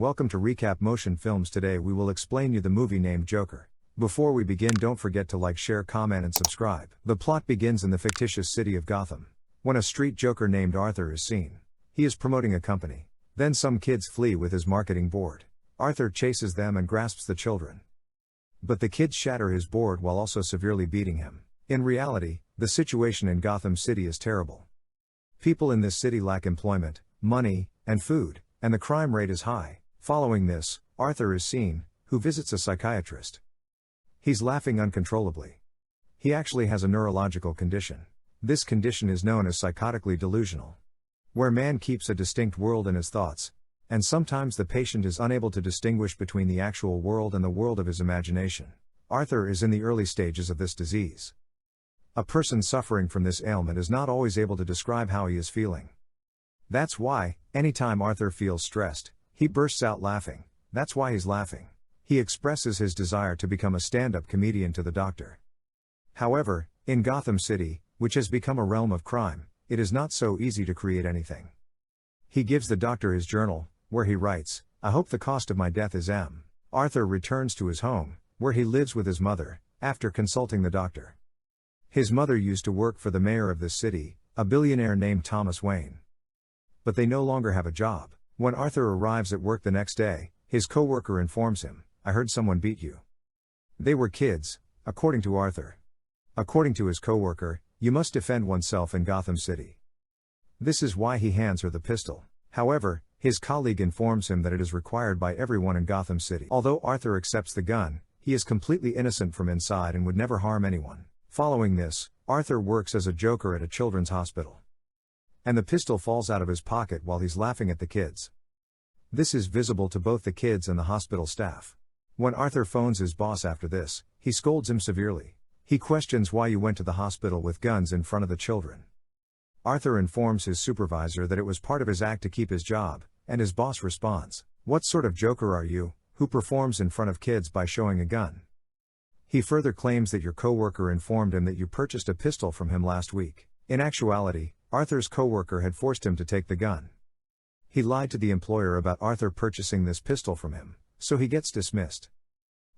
Welcome to Recap Motion Films. Today we will explain you the movie named Joker. Before we begin, don't forget to like, share, comment and subscribe. The plot begins in the fictitious city of Gotham, when a street joker named Arthur is seen. He is promoting a company. Then some kids flee with his marketing board. Arthur chases them and grasps the children. But the kids shatter his board while also severely beating him. In reality, the situation in Gotham City is terrible. People in this city lack employment, money, and food, and the crime rate is high. Following this, Arthur is seen, who visits a psychiatrist. He's laughing uncontrollably. He actually has a neurological condition. This condition is known as psychotically delusional, where man keeps a distinct world in his thoughts, and sometimes the patient is unable to distinguish between the actual world and the world of his imagination. Arthur is in the early stages of this disease. A person suffering from this ailment is not always able to describe how he is feeling. That's why, anytime Arthur feels stressed, he bursts out laughing. That's why he's laughing. He expresses his desire to become a stand-up comedian to the doctor. However, in Gotham City, which has become a realm of crime, it is not so easy to create anything. He gives the doctor his journal, where he writes, "I hope the cost of my death is M." Arthur returns to his home, where he lives with his mother, after consulting the doctor. His mother used to work for the mayor of this city, a billionaire named Thomas Wayne. But they no longer have a job. When Arthur arrives at work the next day, his co-worker informs him, "I heard someone beat you." They were kids, according to Arthur. According to his co-worker, you must defend oneself in Gotham City. This is why he hands her the pistol. However, his colleague informs him that it is required by everyone in Gotham City. Although Arthur accepts the gun, he is completely innocent from inside and would never harm anyone. Following this, Arthur works as a joker at a children's hospital. And the pistol falls out of his pocket while he's laughing at the kids. This is visible to both the kids and the hospital staff. When Arthur phones his boss after this, he scolds him severely. He questions why you went to the hospital with guns in front of the children. Arthur informs his supervisor that it was part of his act to keep his job, and his boss responds, "What sort of joker are you, who performs in front of kids by showing a gun?" He further claims that your co-worker informed him that you purchased a pistol from him last week. In actuality, Arthur's co-worker had forced him to take the gun. He lied to the employer about Arthur purchasing this pistol from him, so he gets dismissed.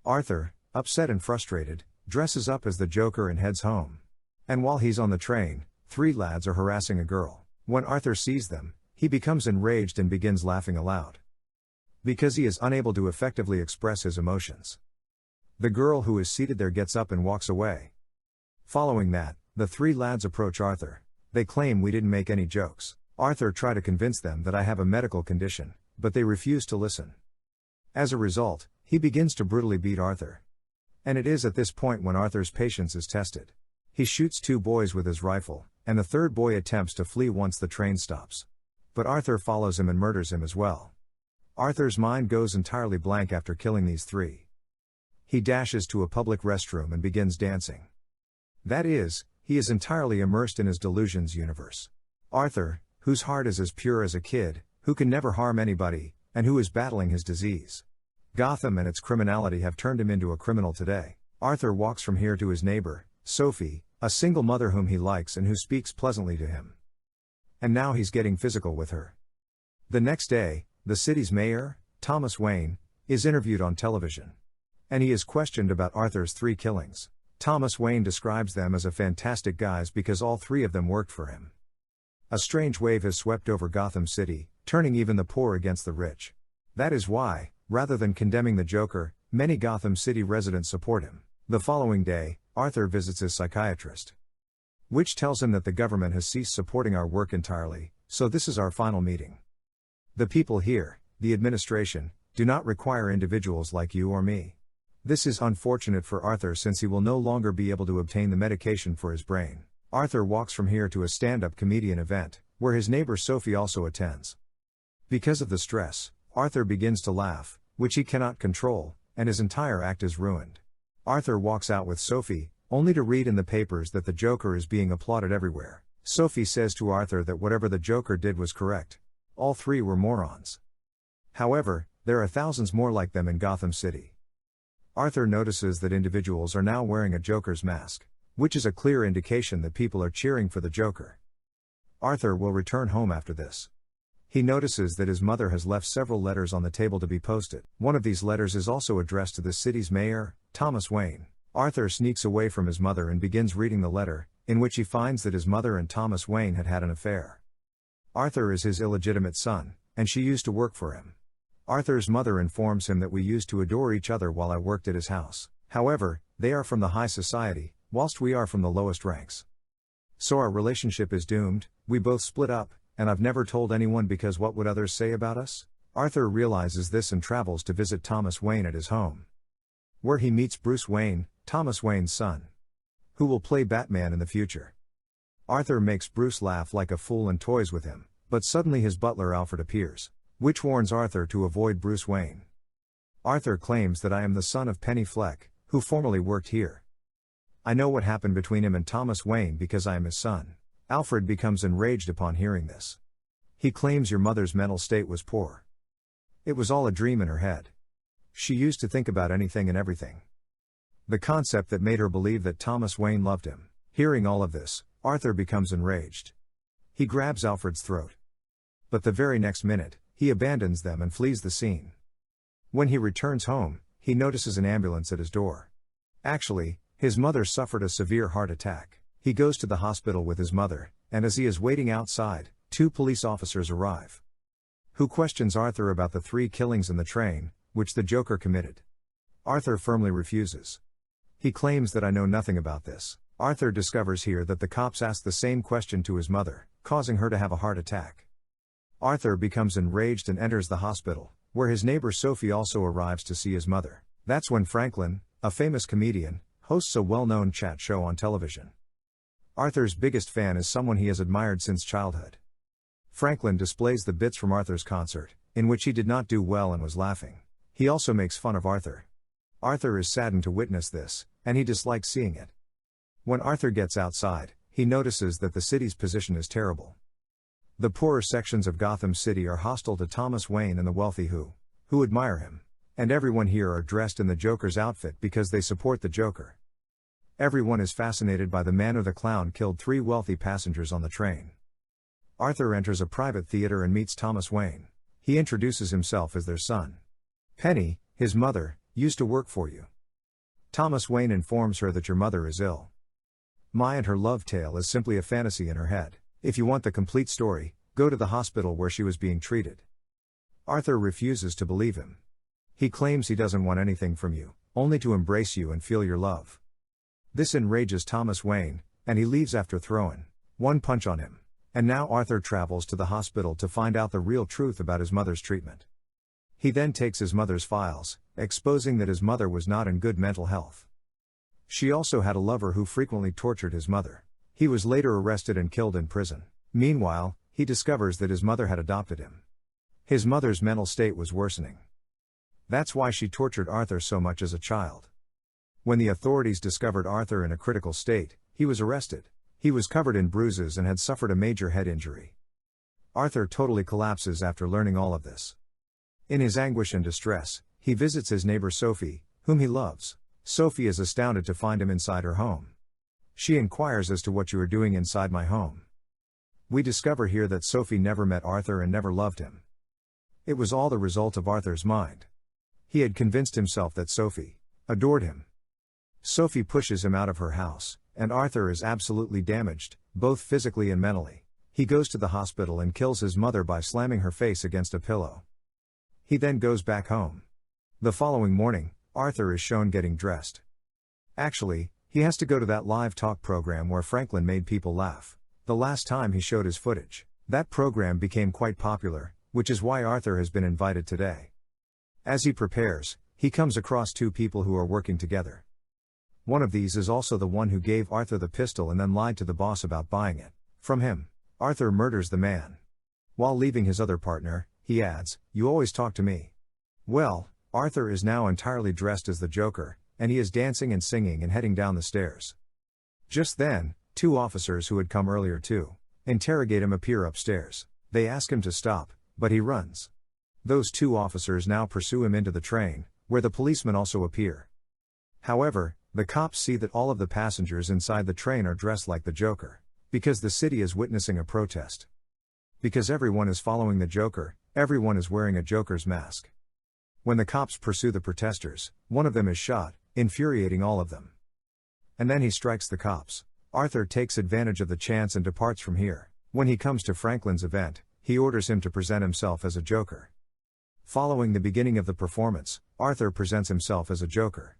Arthur, upset and frustrated, dresses up as the Joker and heads home. And while he's on the train, 3 lads are harassing a girl. When Arthur sees them, he becomes enraged and begins laughing aloud, because he is unable to effectively express his emotions. The girl who is seated there gets up and walks away. Following that, the 3 lads approach Arthur. They claim, "We didn't make any jokes." Arthur tries to convince them that I have a medical condition, but they refuse to listen. As a result, he begins to brutally beat Arthur. And it is at this point when Arthur's patience is tested. He shoots 2 boys with his rifle, and the 3rd boy attempts to flee once the train stops. But Arthur follows him and murders him as well. Arthur's mind goes entirely blank after killing these 3. He dashes to a public restroom and begins dancing. That is, he is entirely immersed in his delusions universe. Arthur, whose heart is as pure as a kid, who can never harm anybody, and who is battling his disease. Gotham and its criminality have turned him into a criminal today. Arthur walks from here to his neighbor, Sophie, a single mother whom he likes and who speaks pleasantly to him. And now he's getting physical with her. The next day, the city's mayor, Thomas Wayne, is interviewed on television. And he is questioned about Arthur's 3 killings. Thomas Wayne describes them as a fantastic guys because all 3 of them worked for him. A strange wave has swept over Gotham City, turning even the poor against the rich. That is why, rather than condemning the Joker, many Gotham City residents support him. The following day, Arthur visits his psychiatrist, which tells him that the government has ceased supporting our work entirely, so this is our final meeting. The people here, the administration, do not require individuals like you or me. This is unfortunate for Arthur since he will no longer be able to obtain the medication for his brain. Arthur walks from here to a stand-up comedian event, where his neighbor Sophie also attends. Because of the stress, Arthur begins to laugh, which he cannot control, and his entire act is ruined. Arthur walks out with Sophie, only to read in the papers that the Joker is being applauded everywhere. Sophie says to Arthur that whatever the Joker did was correct. All 3 were morons. However, there are thousands more like them in Gotham City. Arthur notices that individuals are now wearing a Joker's mask, which is a clear indication that people are cheering for the Joker. Arthur will return home after this. He notices that his mother has left several letters on the table to be posted. One of these letters is also addressed to the city's mayor, Thomas Wayne. Arthur sneaks away from his mother and begins reading the letter, in which he finds that his mother and Thomas Wayne had an affair. Arthur is his illegitimate son, and she used to work for him. Arthur's mother informs him that we used to adore each other while I worked at his house. However, they are from the high society, whilst we are from the lowest ranks. So our relationship is doomed, we both split up, and I've never told anyone because what would others say about us? Arthur realizes this and travels to visit Thomas Wayne at his home, where he meets Bruce Wayne, Thomas Wayne's son, who will play Batman in the future. Arthur makes Bruce laugh like a fool and toys with him, but suddenly his butler Alfred appears, which warns Arthur to avoid Bruce Wayne. Arthur claims that I am the son of Penny Fleck, who formerly worked here. I know what happened between him and Thomas Wayne because I am his son. Alfred becomes enraged upon hearing this. He claims your mother's mental state was poor. It was all a dream in her head. She used to think about anything and everything. The concept that made her believe that Thomas Wayne loved him. Hearing all of this, Arthur becomes enraged. He grabs Alfred's throat. But the very next minute, he abandons them and flees the scene. When he returns home, he notices an ambulance at his door. Actually, his mother suffered a severe heart attack. He goes to the hospital with his mother, and as he is waiting outside, 2 police officers arrive, who questions Arthur about the 3 killings in the train, which the Joker committed. Arthur firmly refuses. He claims that I know nothing about this. Arthur discovers here that the cops asked the same question to his mother, causing her to have a heart attack. Arthur becomes enraged and enters the hospital, where his neighbor Sophie also arrives to see his mother. That's when Franklin, a famous comedian, hosts a well-known chat show on television. Arthur's biggest fan is someone he has admired since childhood. Franklin displays the bits from Arthur's concert, in which he did not do well and was laughing. He also makes fun of Arthur. Arthur is saddened to witness this, and he dislikes seeing it. When Arthur gets outside, he notices that the city's position is terrible. The poorer sections of Gotham City are hostile to Thomas Wayne and the wealthy who admire him. And everyone here are dressed in the Joker's outfit because they support the Joker. Everyone is fascinated by the manner the clown killed 3 wealthy passengers on the train. Arthur enters a private theater and meets Thomas Wayne. He introduces himself as their son. Penny, his mother, used to work for you. Thomas Wayne informs her that your mother is ill. My and her love tale is simply a fantasy in her head. If you want the complete story, go to the hospital where she was being treated. Arthur refuses to believe him. He claims he doesn't want anything from you, only to embrace you and feel your love. This enrages Thomas Wayne, and he leaves after throwing 1 punch on him. And now Arthur travels to the hospital to find out the real truth about his mother's treatment. He then takes his mother's files, exposing that his mother was not in good mental health. She also had a lover who frequently tortured his mother. He was later arrested and killed in prison. Meanwhile, he discovers that his mother had adopted him. His mother's mental state was worsening. That's why she tortured Arthur so much as a child. When the authorities discovered Arthur in a critical state, he was arrested. He was covered in bruises and had suffered a major head injury. Arthur totally collapses after learning all of this. In his anguish and distress, he visits his neighbor Sophie, whom he loves. Sophie is astounded to find him inside her home. She inquires as to what you are doing inside my home. We discover here that Sophie never met Arthur and never loved him. It was all the result of Arthur's mind. He had convinced himself that Sophie adored him. Sophie pushes him out of her house, and Arthur is absolutely damaged, both physically and mentally. He goes to the hospital and kills his mother by slamming her face against a pillow. He then goes back home. The following morning, Arthur is shown getting dressed. Actually, he has to go to that live talk program where Franklin made people laugh. The last time he showed his footage, that program became quite popular, which is why Arthur has been invited today. As he prepares, he comes across 2 people who are working together. One of these is also the one who gave Arthur the pistol and then lied to the boss about buying it from him. Arthur murders the man. While leaving his other partner, he adds, "You always talk to me." Well, Arthur is now entirely dressed as the Joker, and he is dancing and singing and heading down the stairs. Just then, 2 officers who had come earlier to interrogate him appear upstairs. They ask him to stop, but he runs. Those 2 officers now pursue him into the train, where the policemen also appear. However, the cops see that all of the passengers inside the train are dressed like the Joker, because the city is witnessing a protest. Because everyone is following the Joker, everyone is wearing a Joker's mask. When the cops pursue the protesters, one of them is shot, infuriating all of them. And then he strikes the cops. Arthur takes advantage of the chance and departs from here. When he comes to Franklin's event, he orders him to present himself as a Joker. Following the beginning of the performance, Arthur presents himself as a Joker.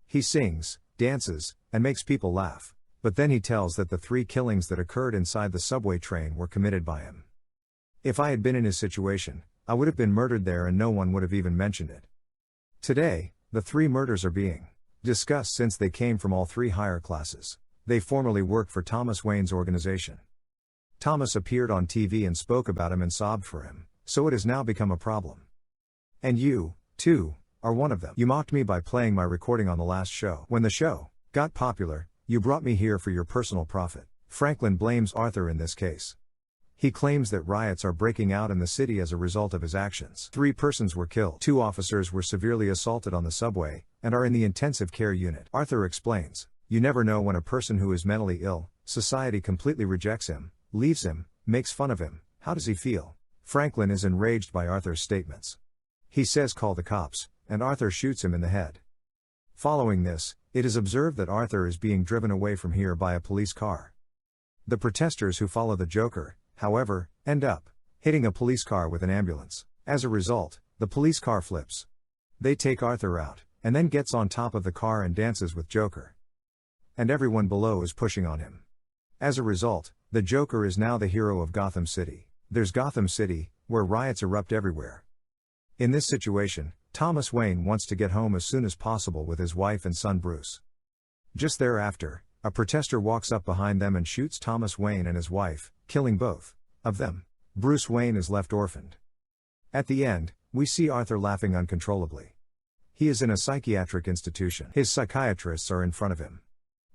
He sings, dances, and makes people laugh, but then he tells that the 3 killings that occurred inside the subway train were committed by him. If I had been in his situation, I would have been murdered there and no one would have even mentioned it. Today, the 3 murders are being discussed since they came from all 3 higher classes. They formerly worked for Thomas Wayne's organization. Thomas appeared on TV and spoke about him and sobbed for him, so it has now become a problem. And you, too, are one of them. You mocked me by playing my recording on the last show. When the show got popular, you brought me here for your personal profit. Franklin blames Arthur in this case. He claims that riots are breaking out in the city as a result of his actions. 3 persons were killed. 2 officers were severely assaulted on the subway, and are in the intensive care unit. Arthur explains, you never know when a person who is mentally ill, society completely rejects him, leaves him, makes fun of him. How does he feel? Franklin is enraged by Arthur's statements. He says call the cops, and Arthur shoots him in the head. Following this, it is observed that Arthur is being driven away from here by a police car. The protesters who follow the Joker, however, end up hitting a police car with an ambulance. As a result, the police car flips. They take Arthur out, and then gets on top of the car and dances with Joker. And everyone below is pushing on him. As a result, the Joker is now the hero of Gotham City. There's Gotham City, where riots erupt everywhere. In this situation, Thomas Wayne wants to get home as soon as possible with his wife and son Bruce. Just thereafter, a protester walks up behind them and shoots Thomas Wayne and his wife, killing both of them. Bruce Wayne is left orphaned. At the end, we see Arthur laughing uncontrollably. He is in a psychiatric institution. His psychiatrists are in front of him.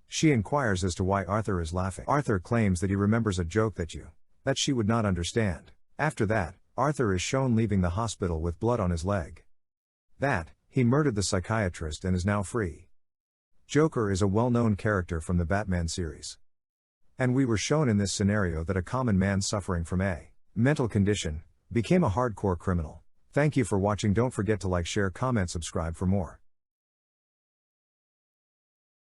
She inquires as to why Arthur is laughing. Arthur claims that he remembers a joke that she would not understand. After that, Arthur is shown leaving the hospital with blood on his leg. That, he murdered the psychiatrist and is now free. Joker is a well-known character from the Batman series. And we were shown in this scenario that a common man suffering from a mental condition became a hardcore criminal. Thank you for watching. Don't forget to like, share, comment, subscribe for more.